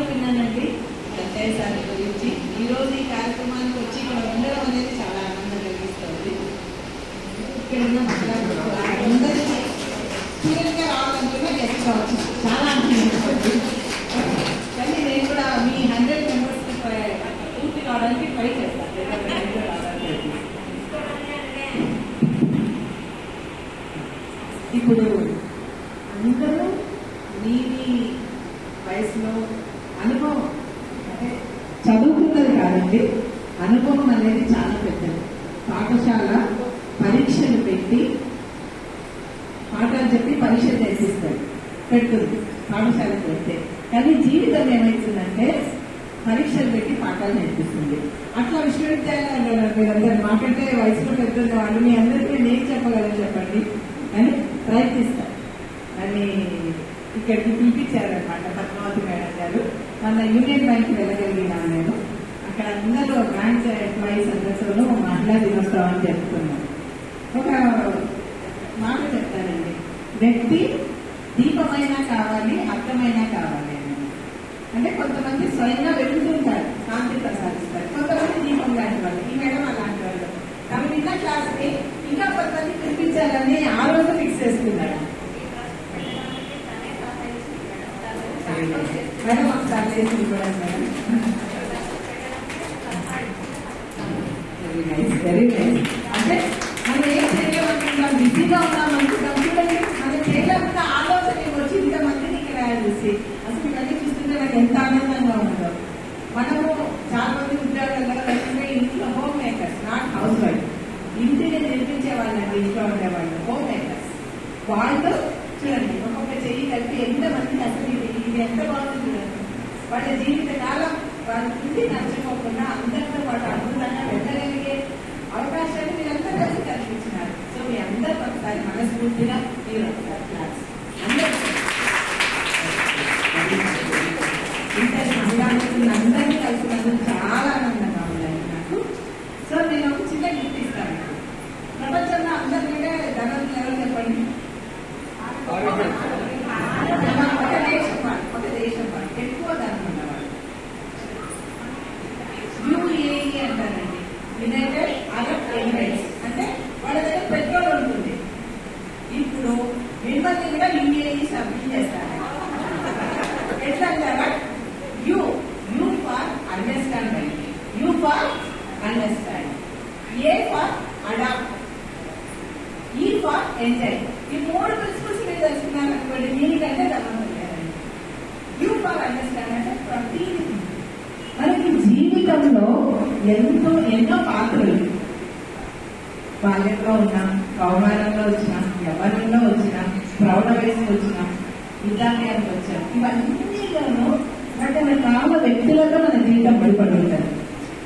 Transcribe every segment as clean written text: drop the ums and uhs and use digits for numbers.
చాలాసార్లు విన్నానండి వెంకయ్య సార్ గురించి. ఈరోజు ఈ కార్యక్రమానికి వచ్చి ఇక్కడ ఉండడం అనేది చాలా ఆనందం కలిగిస్తుంది. ఇక్కడ ఉన్న అందరికీ సూర్యంగా రావాలనుకున్నా గెస్ట్ కావచ్చు, చాలా అనిపిస్తుంది. కానీ నేను కూడా మీ 100 మెంబర్స్కి పూర్తి కావడానికి ట్రై చేస్తాను. ఇప్పుడు అందరూ మీ వయసులో అనుభవం అంటే చదువుకున్నది కాదండి, అనుభవం అనేది చాలా పెద్దది. పాఠశాల పరీక్షలు పెట్టి పాఠాలు చెప్పి పరీక్ష పెడుతుంది పాఠశాలకు పెడితే. కానీ జీవితం ఏమవుతుందంటే పరీక్షలు పెట్టి పాఠాలు నేర్పిస్తుంది. అట్లా విశ్వవిద్యాలయాలు మీరందరూ మాకంటే వయసులో పెద్దది వాళ్ళు మీ అందరికీ నేను చెప్పగలను చెప్పండి అని ప్రయత్నిస్తారు. అని ఇక్కడికి పిలిపించారనమాట పద్మావతి మేడం గారు. మన యూనియన్ బ్యాంక్ వెళ్ళగలిగినాను నేను. అక్కడ అందరూ బ్యాంక్ ఎంప్లాయీస్ అందరితోనూ మహిళా దినోత్సవం అని చెప్తున్నాను. ఒక మాట చెప్తానండి, వ్యక్తి దీపమైనా కావాలి, అర్థమైనా కావాలి అని. అంటే కొంతమంది స్వయంగా వెళ్తుంటారు, కాంతి ప్రసాదిస్తారు. కొంతమంది దీపం లాంటి వాళ్ళు, ఈ మేడం అలాంటి వాళ్ళు. తమ నిన్న క్లాస్కి ఇంకా కొంతమంది పిలిపించాలని ఆ రోజు ఫిక్స్ చేసుకున్నారు. మేడం ఒకసారి చేసి ఇవ్వడం madam. Very nice, very nice. అంటే మనం ఏం చేయలేమనుకుంటాం, బిజీగా ఉన్నాం అనుకుంటాం. చూడండి, మనం చేయలేకుండా ఆలోచన వచ్చి ఇంతమందిని ఇక్కడ చూసి అసలు ఇవన్నీ చూస్తుంటే నాకు ఎంత ఆనందంగా ఉందో. మనము చాలా మంది ఉద్యోగాల్లో లేకపోతే ఇంట్లో home makers, not house wife. ఇంటిని నిర్మించే వాళ్ళండి, ఇంట్లో ఉండేవాళ్ళు హోమ్ మేకర్స్. వాళ్ళు చూడండి ఒక్కొక్క చెయ్యి కలిపి ఎంతమందికి అసలు ఇది ఎంత బాగుంది చూడండి. వాళ్ళ జీవిత కాలం వాళ్ళ ఇంటి నచ్చకోకుండా అందరితో పాటు అద్భుతంగా వెళ్ళగలిగే అవకాశాన్ని మీరంతా కలిసి కల్పించినారు. సో మీ అందరూ ఒకసారి మనస్ఫూర్తిగా మీరు ఒకసారి క్లాస్ అందరూ అందరినీ కలిసినందుకు చాలా ఆనందంగా ఉందండి నాకు. సో నేను ఒక చిన్న గిఫ్ట్ ఇస్తాను. ప్రపంచంలో అందరికీ ధనవంతులు ఎవరు చెప్పండి? ఒక దేశం వాళ్ళు ఎక్కువ ధనం ఉన్నవాళ్ళు యుఏఈ అంటారండి, యునైటెడ్ అరబ్ ఎమిరేట్స్. అంటే వాళ్ళ దగ్గర పెట్రోల్ ఉంటుంది. ఇప్పుడు మిమ్మల్ని కూడా యుఏఈ సబ్మిట్ చేస్తారు. ఎట్లా అంటారా? U for understanding, U for understand, A for adapt, E for enjoy. ఈ 3 ప్రిన్సిపల్స్ మీరు తెలుసుకున్నారు అనుకోండి, మీకంటే ధనం ఉంటారండి. యూ ఫర్ అండర్స్టాండ్ అంటే ప్రతిదీ మనకి జీవితంలో ఎన్నో పాత్రలు, బాల్యంలో ఉన్నాం, కౌమారంలో వచ్చినాం, యవ్వనంలో వచ్చినాం, ప్రౌఢ వయసుకు వచ్చినాం, విద్యాలయానికి వచ్చాం. ఇవన్నీలోనూ రకరకాల వ్యక్తులతో మన జీవితం ముడిపడి ఉంటుంది.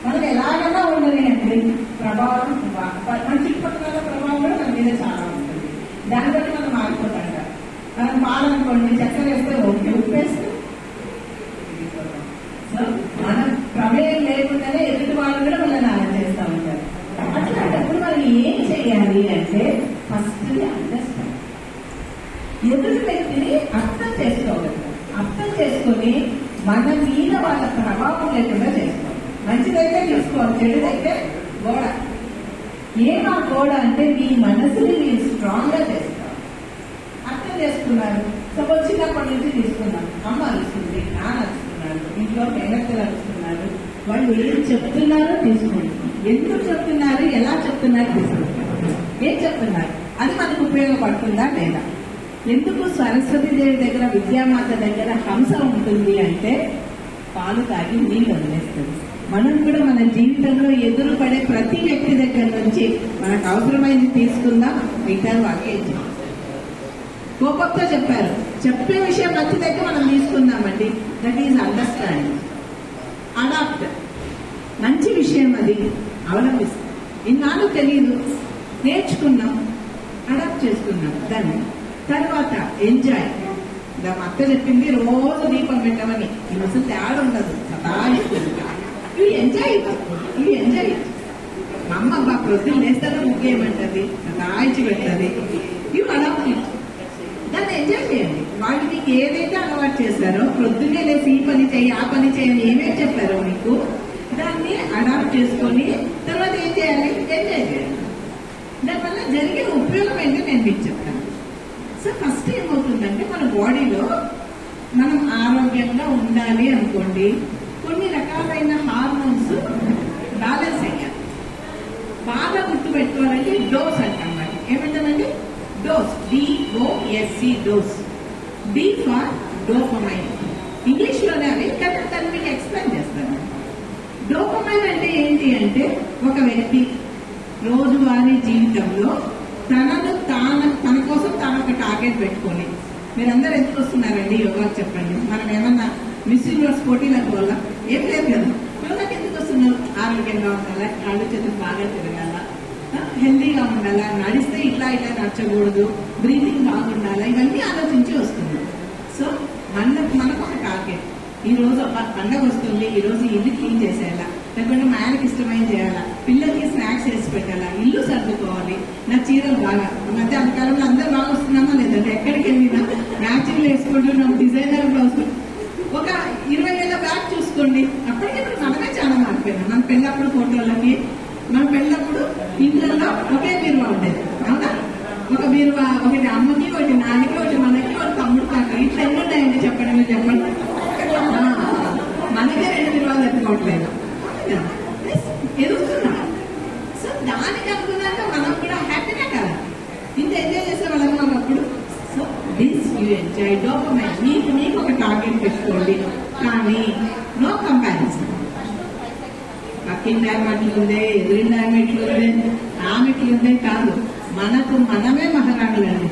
మనకు ఎలాగైనా ఉండదు అంటే ప్రభావం, మన చుట్టుపక్కల ప్రభావం కూడా మన మీద చాలా ఉంటుంది. దాన్ని బట్టి మనం మారిపోతాం. మనం పాలనుకోండి, చక్కెర వేస్తే ఓకే, ఉప్పేస్తే మనం ప్రమేయం లేకుండానే ఎదుటి వాళ్ళు కూడా మనల్ని అలా చేస్తూ ఉంటారు. అట్లాంటప్పుడు మనం ఏం చేయాలి అంటే ఫస్ట్ అండర్స్టాండ్, ఎదుటి వ్యక్తిని అర్థం చేసుకోగలుగుతాం. అర్థం చేసుకుని మన మీద వాళ్ళ ప్రభావం లేకుండా చేసుకోవాలి. మంచిదైతే చూసుకోవాలి, చెడుదైతే గోడ. ఏమా గోడ అంటే మీ మనసుని మీరు స్ట్రాంగ్ గా చేసుకోవాలి. అర్థం చేసుకున్నారు. సపోజ్ చిన్నప్పటి నుంచి తీసుకున్నాం, అమ్మ అరుస్తుంది, నాన్న అరుస్తున్నారు, ఇంట్లో మేనత్తలు అరుస్తున్నారు. వాళ్ళు ఏం చెప్తున్నారో తీసుకోండి, ఎందుకు చెప్తున్నారు, ఎలా చెప్తున్నారు తీసుకుంటారు, ఏం చెప్తున్నారు అది మనకు ఉపయోగపడుతుందా లేదా. ఎందుకు సరస్వతీదేవి దగ్గర, విద్యామాత దగ్గర హంస ఉంటుంది అంటే పాలు తాగి నీళ్ళు వదిలేస్తుంది. మనం కూడా మన జీవితంలో ఎదురుపడే ప్రతి వ్యక్తి దగ్గర నుంచి మనకు అవసరమైంది తీసుకుందాం, మిగతా వాళ్ళే కోపంతో చెప్పారు, చెప్పే విషయం మంచిదైతే మనం తీసుకుందామండి. That is understanding. అడాప్ట్, మంచి విషయం అది అవలంబిస్తాం. ఇన్నాళ్ళు తెలియదు, నేర్చుకున్నాం, అడాప్ట్ చేసుకున్నాం దాన్ని. తర్వాత ఎంజాయ్. మా అక్క చెప్పింది రోజు దీపం పెట్టమని, ఇది అసలు తేడా ఉండదు, సదాయిస్తుంది. ఇవి ఎంజాయ్, ఇవి ఎంజాయ్. మా అమ్మ ప్రొద్దున లేస్తారో ముఖ్యమంటది, సదాయిచి పెడుతుంది. ఇవి అడాప్ట్. దాన్ని దాన్ని ఎంజాయ్ చేయండి. వాళ్ళు మీకు ఏదైతే అలవాటు చేశారో, ప్రొద్దున్నే లేసి ఈ పని చేయి ఆ పని చేయని ఏమేమి చెప్పారో మీకు, దాన్ని అడాప్ట్ చేసుకొని తర్వాత ఏం చేయాలి, ఎంజాయ్ చేయాలి. దానివల్ల జరిగే ఉపయోగం ఏంటో నేను మీకు చెప్తాను. సో ఫస్ట్ ఏమవుతుందంటే, మన బాడీలో మనం ఆరోగ్యంగా ఉండాలి అనుకోండి, కొన్ని రకాలైన హార్మోన్స్ బ్యాలెన్స్ అయ్యాలి. బాగా గుర్తుపెట్టుకోవాలంటే డోస్ అంటాం. మరి ఏమంటామండి, dose, D O S C, dose. D for dopamine, English లోనే అవి, కానీ దాన్ని మీకు ఎక్స్ప్లెయిన్ చేస్తాను. డోపమైన్ అంటే ఏంటి అంటే, ఒక వ్యక్తి రోజువారీ జీవితంలో తన కోసం తాను ఒక టార్గెట్ పెట్టుకొని, మీరందరూ ఎందుకు వస్తున్నారండి యోగాకి చెప్పండి? మనం ఏమన్నా మిస్ యూనివర్స్ పోటీలకు వల్ల ఏం లేదు కదా. యోగాకి ఎందుకు వస్తున్నాం? ఆరోగ్యంగా ఉండాలా, కాళ్ళు చేతులు బాగా తిరగాల, హెల్దీగా ఉండాలా, నడిస్తే ఇట్లా నడచకూడదు, బ్రీతింగ్ బాగుండాలా, ఇవన్నీ ఆలోచించి వస్తున్నాం. సో మనకు ఒక టార్గెట్, ఈ రోజు ఒక పండగ వస్తుంది, ఈ రోజు ఇల్లు క్లీన్ చేసేయాలా, లేకుంటే మా ఆయనకి ఇష్టమైన చేయాలా, పిల్లలకి స్నాక్స్ వేసి పెట్టాలా, ఇల్లు సర్దుకోవాలి, నా చీరలు బాగా, మధ్య అంతకాలంలో అందరూ బాగా వస్తున్నామా లేదంటే, ఎక్కడికి వెళ్ళినా మ్యాచింగ్లు వేసుకుంటున్నాం, డిజైనర్ బ్లౌజ్. ఒక 20 ఏళ్ళ బ్యాక్ చూసుకోండి, అప్పటికప్పుడు మనమే చాలా మారిపోయినాం. మన పెళ్ళప్పుడు ఫోటోలకి, మన పెళ్ళప్పుడు ఇంట్లో ఒకే బీరువా ఉండేది, అవునా? ఒక బీరువా, ఒకటి అమ్మకి, ఒకటి నాన్నకి, ఒకటి మనకి, ఒకటి తమ్ముడు కాక, ఇట్లా ఎన్ని ఉన్నాయండి చెప్పండి, మీరు చెప్పండి. మనకే 2 బీరువాలు ఎత్తుకోవట్లేదు, ఎదుగుతున్నాం. సో దానికి అనుకున్నాక మనం కూడా హ్యాపీనే కదా, ఇంత ఎంజాయ్ చేసే వాళ్ళం మనం అప్పుడు. So this you enjoy dopamine. మీకు ఒక టార్గెట్ పెట్టుకోండి, కానీ నో కంపారిజన్. పక్కిన డ్యామ్ అట్లుందే, ఎదురిన డ్యామ్ ఎట్లుందే, ఆమె ఎట్లుందే కాదు, మనకు మనమే మహారాణులండి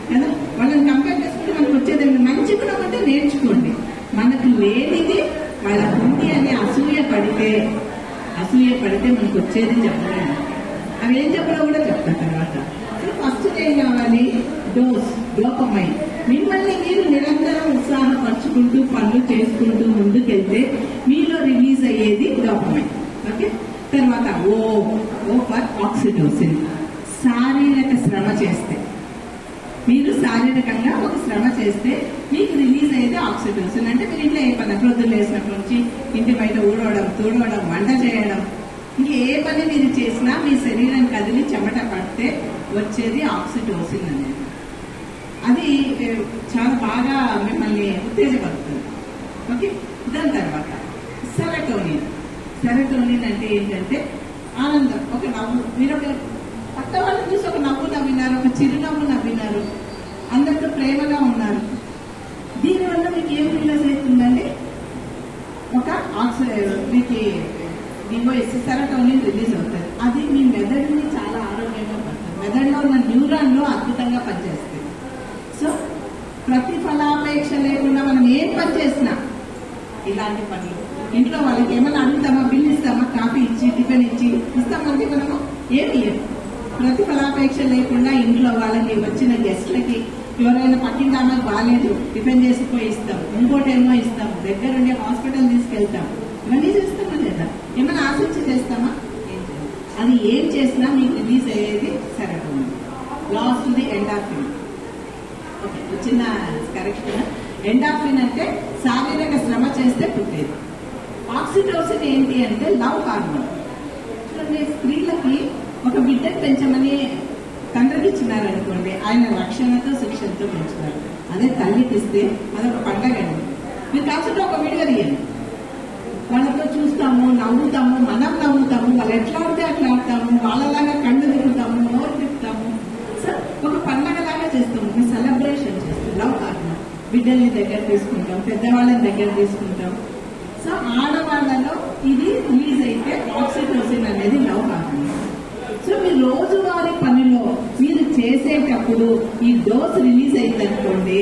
కదా. వాళ్ళని కంపేర్ చేసుకుంటే మనకు వచ్చేది మంచి గుణం అంటే నేర్చుకోండి. మనకు లేనిది వాళ్ళకు ఉంది అని అసూయ పడితే మనకు వచ్చేది చెప్పలేము. అవి ఏం చెప్పలో కూడా చెప్తా తర్వాత. సో ఫస్ట్ ఏం కావాలి, డోస్, డోపమైన్. మిమ్మల్ని మీరు నిరంతరం ఉత్సాహపరుచుకుంటూ పనులు చేసుకుంటూ ముందుకెళ్తే మీలో రిలీజ్ అయ్యేది డోపమైన్. ఓకే. తర్వాత ఓ ఫర్ ఆక్సిటోసిన్. శారీరక శ్రమ చేస్తే, మీరు శారీరకంగా ఒక శ్రమ చేస్తే మీకు రిలీజ్ అయితే ఆక్సిటోసిన్. అంటే మీరు ఇంట్లో ఏ పని, ప్రొద్దున లేసినప్పటి నుంచి ఇంటి బయట ఊడవడం, తూడవడం, వంట చేయడం, ఇంక ఏ పని మీరు చేసినా మీ శరీరం కదిలి చెమట పడితే వచ్చేది ఆక్సిటోసిన్ అనేది. అది చాలా బాగా మిమ్మల్ని ఉత్తేజపడుతుంది. ఓకే. దాని తర్వాత సెరటోనిన్. సెరటోనిన్ అంటే ఏంటంటే ఆనందం, ఒక నవ్వు. మీరు ఒక పక్క వాళ్ళని చూసి ఒక నవ్వు నవ్వినారు, ఒక చిరునవ్వు నవ్వినారు, అందరితో ప్రేమగా ఉన్నారు. దీనివల్ల మీకు ఏం రిలీజ్ అవుతుందండి, ఒక మీకు సెరటోనిన్ రిలీజ్ అవుతుంది. అది మీ మెదడుని చాలా ఆరోగ్యంగా పడుతుంది. మెదడులో ఉన్న న్యూరాన్లో అద్భుతంగా పనిచేస్తుంది. సో ప్రతిఫలాపేక్ష లేకుండా మనం ఏం పని చేసినా, ఇలాంటి పనులు ఇంట్లో వాళ్ళకి ఏమైనా అడుగుతామా, బిల్లు ఇస్తామా, కాఫీ ఇచ్చి టిఫిన్ ఇచ్చి ఇస్తామంటే మనము ఏమి ప్రతిఫలాపేక్ష లేకుండా ఇంట్లో వాళ్ళకి, వచ్చిన గెస్ట్లకి, ఎవరైనా పట్టిందామా బాగాలేదు టిఫిన్ చేసిపోయి ఇస్తాం, ఇంకోటేమో ఇస్తాం, దగ్గరుండే హాస్పిటల్ తీసుకెళ్తాం, ఇవన్నీ చేస్తామా లేదా? ఏమైనా ఆశించి చేస్తామా? అది ఏం చేసినా మీకు రిలీజ్ అయ్యేది serotonin. Last the endorphin. Okay, చిన్న కరెక్షన్. ఎండార్ఫిన్ అంటే శారీరక శ్రమ చేస్తే పుట్టేది. ఆక్సిటోసిన్ ఏంటి అంటే లవ్ హార్మోన్. స్త్రీలకి ఒక బిడ్డను పెంచమని తండ్రికి ఇచ్చినారనుకోండి, ఆయన రక్షణతో శిక్షణతో పెంచుతారు. అదే తల్లికి ఇస్తే అదొక పండగ అండి. మీరు కాల్చుంటే ఒక వీడియో తీయండి, వాళ్ళతో చూస్తాము, నవ్వుతాము, మనం నవ్వుతాము, వాళ్ళు ఎట్లా ఆడితే అట్లా ఆడతాము, వాళ్ళలాగా కళ్ళు తిరుగుతాము, నోరు తిప్పుతాము. సో ఒక పండగలాగా చేస్తాము, ఒక సెలబ్రేషన్ చేస్తాం. Love hormone. బిడ్డల్ని దగ్గర తీసుకుంటాం, పెద్దవాళ్ళని దగ్గర తీసుకుంటాం. సో ఆడవాళ్ళలో ఇది రిలీజ్ అయితే ఆక్సిటోసిన్ అనేది లవ్ హార్మోన్. సో మీ రోజువారీ పనిలో మీరు చేసేటప్పుడు ఈ డోస్ రిలీజ్ అయింది అనుకోండి,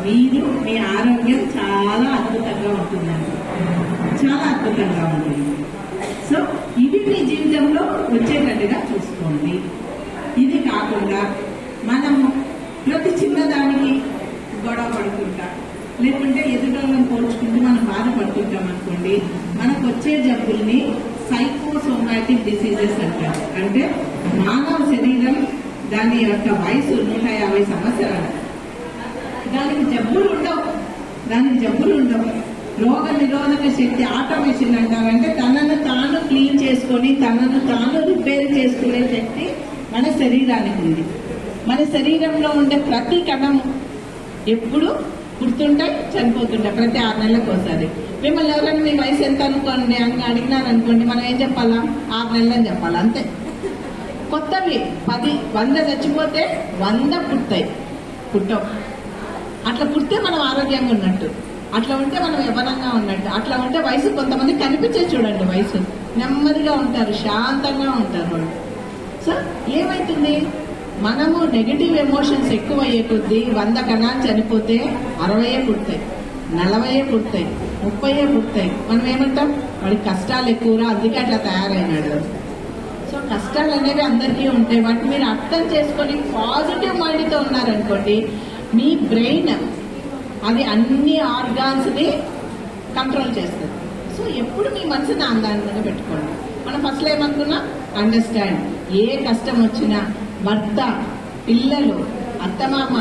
మీరు మీ ఆరోగ్యం చాలా అద్భుతంగా ఉంటుందండి, చాలా అద్భుతంగా ఉంటుంది. సో ఇది మీ జీవితంలో వచ్చేటట్టుగా చూసుకోండి. ఇది కాకుండా మనము ప్రతి చిన్నదానికి గొడవ పడుకుంటా, లేకుంటే ఎదుటోళ్ళని పోల్చుకుంటూ మనం బాధపడుతుంటాం అనుకోండి, మనకు వచ్చే జబ్బుల్ని సైకోసోమాటిక్ డిసీజెస్ అంటారు. అంటే మానవ శరీరం దాని యొక్క వయసు 150 సంవత్సరాలు. దానికి జబ్బులు ఉండవు. రోగ నిరోధక శక్తి ఆటోమేషన్ అంటారంటే తనను తాను క్లీన్ చేసుకొని తనను తాను రిపేర్ చేసుకునే శక్తి మన శరీరానికి ఉంది. మన శరీరంలో ఉండే ప్రతి కణం ఎప్పుడు పుడుతుంటాయి, చనిపోతుంటాయి ప్రతి 6 నెలలకు ఒకసారి. మిమ్మల్ని ఎవరైనా మీ వయసు ఎంత అనుకోండి అని అడిగినారనుకోండి, మనం ఏం చెప్పాలా? 6 నెలలు అని చెప్పాలి, అంతే. కొత్తవి 10, 100 చచ్చిపోతే 100 పుట్టవు. అట్లా పుడితే మనం ఆరోగ్యంగా ఉన్నట్టు, అట్లా ఉంటే మనం యవ్వనంగా ఉన్నట్టు, అట్లా ఉంటే వయసు కొంతమంది కనిపించే చూడండి, వయసు నెమ్మదిగా ఉంటారు, శాంతంగా ఉంటారు వాళ్ళు. సో ఏమైతుంది, మనము నెగిటివ్ ఎమోషన్స్ ఎక్కువ అయ్యే కొద్దీ 100 కణాలు చనిపోతే 60 పుడతాయి, 40 పుడతాయి, 30 పుడతాయి. మనం ఏమంటాం, వాడికి కష్టాలు ఎక్కువరా అందుకే అట్లా తయారైనాడు. సో కష్టాలు అనేవి అందరికీ ఉంటాయి. వాటిని మీరు అర్థం చేసుకొని పాజిటివ్ మైండ్తో ఉన్నారనుకోండి, మీ బ్రెయిన్ అది అన్ని ఆర్గాన్స్ని కంట్రోల్ చేస్తుంది. సో ఎప్పుడు మీ మనసుని ఆనందంగా పెట్టుకోండి. మనం ఫస్ట్లో ఏమనుకున్నా, అండర్స్టాండ్. ఏ కష్టం వచ్చినా భర్త, పిల్లలు, అత్తమామ,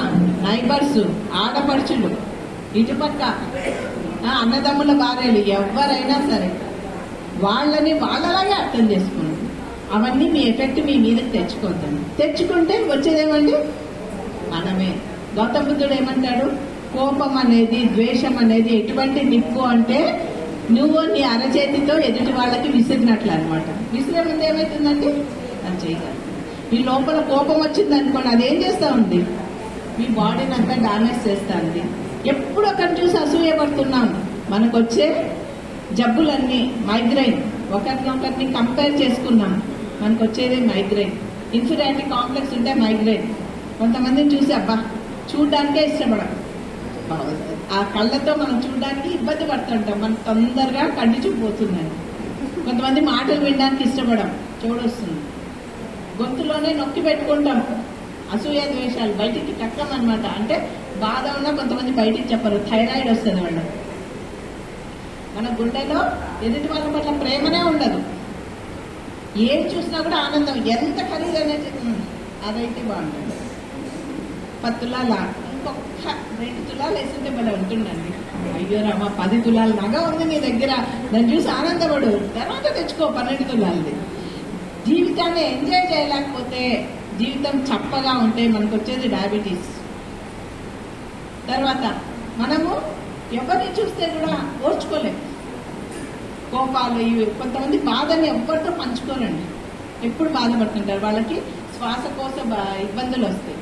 నైబర్స్, ఆడపడుచులు, ఇటుపక్క అన్నదమ్ముల భార్యలు, ఎవరైనా సరే వాళ్ళని వాళ్ళలాగే అర్థం చేసుకోండి. అవన్నీ మీ ఎఫెక్ట్ మీ మీదకి తెచ్చుకోద్దండి. తెచ్చుకుంటే వచ్చేదేమండి మనమే. గౌతమ బుద్ధుడు ఏమంటాడు, కోపం అనేది, ద్వేషం అనేది ఎటువంటి నిప్పు అంటే నువ్వు నీ అరచేతితో ఎదుటి వాళ్ళకి విసిరినట్లు అనమాట. విసిరే ముందు ఏమవుతుందండి, అది చేయగలరు. మీ లోపల కోపం వచ్చింది అనుకోండి, అదేం చేస్తూ ఉంది, మీ బాడీని అంతా డామేజ్ చేస్తూ ఉంది. ఎప్పుడు ఒకరిని చూసి అసూయపడుతున్నాం. మనకు వచ్చే జబ్బులన్నీ మైగ్రైన్, ఒకరిని కంపేర్ చేసుకున్నాం, మనకు వచ్చేది మైగ్రైన్. ఇన్ఫీరియారిటీ కాంప్లెక్స్ ఉంటే మైగ్రైన్. కొంతమందిని చూసి అబ్బా చూడ్డానికే ఇష్టపడం, ఆ కళ్ళతో మనం చూడడానికి ఇబ్బంది పడుతుంటాం, మనకు తొందరగా కంటి చూపు పోతుందని. కొంతమంది మాటలు వినడానికి ఇష్టపడం, చూడొస్తుంది. గొంతులోనే నొక్కి పెట్టుకుంటాం, అసూయ ద్వేషాలు బయటికి కక్కం అనమాట. అంటే బాధ ఉన్నా కొంతమంది బయటికి చెప్పరు, థైరాయిడ్ వస్తుంది వాళ్ళకి. మన గుండెలో ఎదుటి వాళ్ళ పట్ల ప్రేమనే ఉండదు. ఏం చూసినా కూడా ఆనందం. ఎంత ఖరీదైనా అదైతే బాగుంటుంది. 10 తులాల ఇంకొక 2 తులాలు వేస్తుంటే భలే ఉంటుందండి. అయ్యో రామా 10 తులాల నగ ఉంది నీ దగ్గర, దాన్ని చూసి ఆనందపడు, తర్వాత తెచ్చుకో 12 తులాలది. జీవితాన్ని ఎంజాయ్ చేయలేకపోతే, జీవితం చప్పగా ఉంటే మనకు వచ్చేది డయాబెటీస్. తర్వాత మనము ఎవరిని చూస్తే కూడా ఓర్చుకోలేము. కోపాలు ఇవి. కొంతమంది బాధని ఎవరితో పంచుకోరండి, ఎప్పుడు బాధపడుతుంటారు. వాళ్ళకి శ్వాసకోశ ఇబ్బందులు వస్తాయి,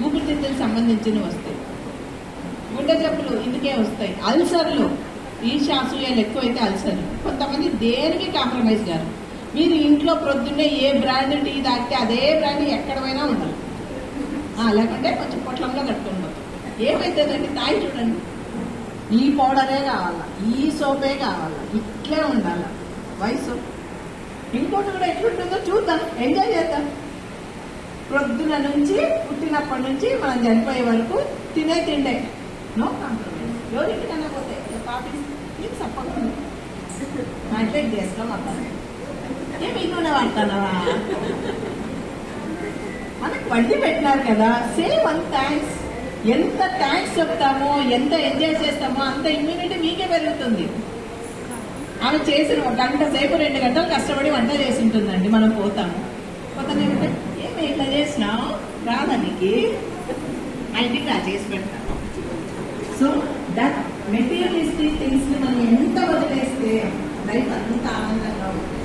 ఊపిరితిత్తులకు సంబంధించినవి వస్తాయి, గుండె జబ్బులు ఇందుకే వస్తాయి, అల్సర్లు, ఈర్ష్యాసూయలు ఎక్కువైతే అల్సర్లు. కొంతమంది దేనికి కాంప్రమైజ్ గారు. మీరు ఇంట్లో ప్రొద్దున్నే ఏ బ్రాండ్ టీ తాగితే అదే బ్రాండ్ ఎక్కడ పోయినా ఉండాలి, లేకుంటే కొంచెం పొట్లంలో కట్టుకొని పోతాం. ఏమైతుందండి, తాగి చూడండి, ఈ పౌడరే కావాలా, ఈ సోపే కావాలా, ఇట్లే ఉండాలి వయసు. ఇంకోటి కూడా ఎట్లుంటుందో చూద్దాం, ఎంజాయ్ చేద్దాం. ప్రొద్దున నుంచి పుట్టినప్పటి నుంచి మనం చనిపోయే వరకు తినే తిండే, నో కాంప్రమైజ్. ఎవరికి తినకపోతే కాఫీ ఇది తప్పకుండా మా ఇంట్లో చేస్తాం. అర్థం ఏమి నూనె వాడతానవా, మనకు వండి పెట్టినారు కదా, సేమ్ 1 థ్యాంక్స్. ఎంత థ్యాంక్స్ చెప్తామో, ఎంత ఎంజాయ్ చేస్తామో అంత ఇమ్యూనిటీ మీకే పెరుగుతుంది. ఆమె చేసిన 1 గంట సేపు 2 గంటలు కష్టపడి వంట చేసి ఉంటుందండి, మనం పోతాము. పోతానే ఏమి ఇట్లా చేసినావు, రాదానికి ఇంటికి రా చేసి పెడతాను. సో దట్ మెటీరియలిస్టిక్ థింగ్స్ ని మనం ఎంత వదిలేస్తే లైఫ్ అంత ఆనందంగా ఉంటుంది.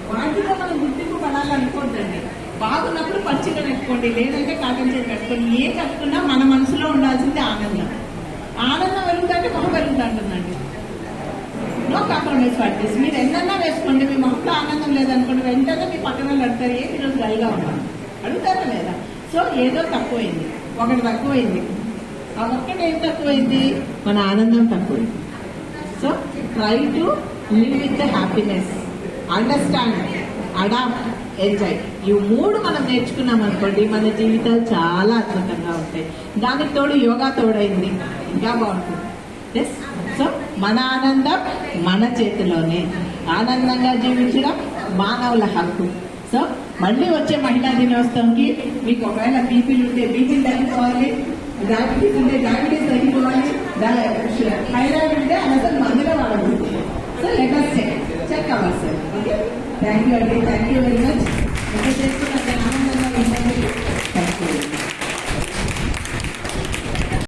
వాటిలో మనం గుర్తింపు పడాలనుకోండి. బాగున్నప్పుడు పచ్చిగా కట్టుకోండి, లేదంటే కాటన్ చీర కట్టుకోండి. ఏ కట్టుకున్నా మన మనసులో ఉండాల్సింది ఆనందం. ఆనందం పెరుగుతుంటే మొహం పెరుగుతుంటుందండి. No compromise practice. మీరు ఎన్నన్నా వేసుకోండి, మీ మొహంలో ఆనందం లేదనుకోండి, వెంటనే మీ పక్కన అడుగుతారు, ఏ ఈరోజు డల్గా ఉన్నాను అడుగుతారా లేదా? సో ఏదో తక్కువైంది, ఒకటి తక్కువైంది. ఆ ఒక్కటి ఏం తక్కువైంది, మన ఆనందం తక్కువైంది. So try to live with the happiness, understand, adapt, enjoy. ఈ 3 మనం నేర్చుకున్నాం అనుకోండి, మన జీవితాలు చాలా అద్భుతంగా ఉంటాయి. దానికి తోడు యోగా తోడైంది, ఇంకా బాగుంటుంది. ఎస్. సో మన ఆనందం మన చేతిలోనే. ఆనందంగా జీవించడం మానవుల హక్కు. సో మళ్ళీ వచ్చే మహిళా దినోత్సవంకి మీకు ఒకవేళ బీపీలు ఉంటే బీపీలు తగ్గిపోవాలి, డయాబెటీస్ ఉంటే డయాబెటీస్ తగ్గిపోవాలి, థైరాయిడ్ ఉంటే అసలు మందుగా వాడదు. So let us check our self. Okay, thank you అండి, థ్యాంక్ యూ వెరీ మచ్. ఎంత చేసుకున్న ఆనందంగా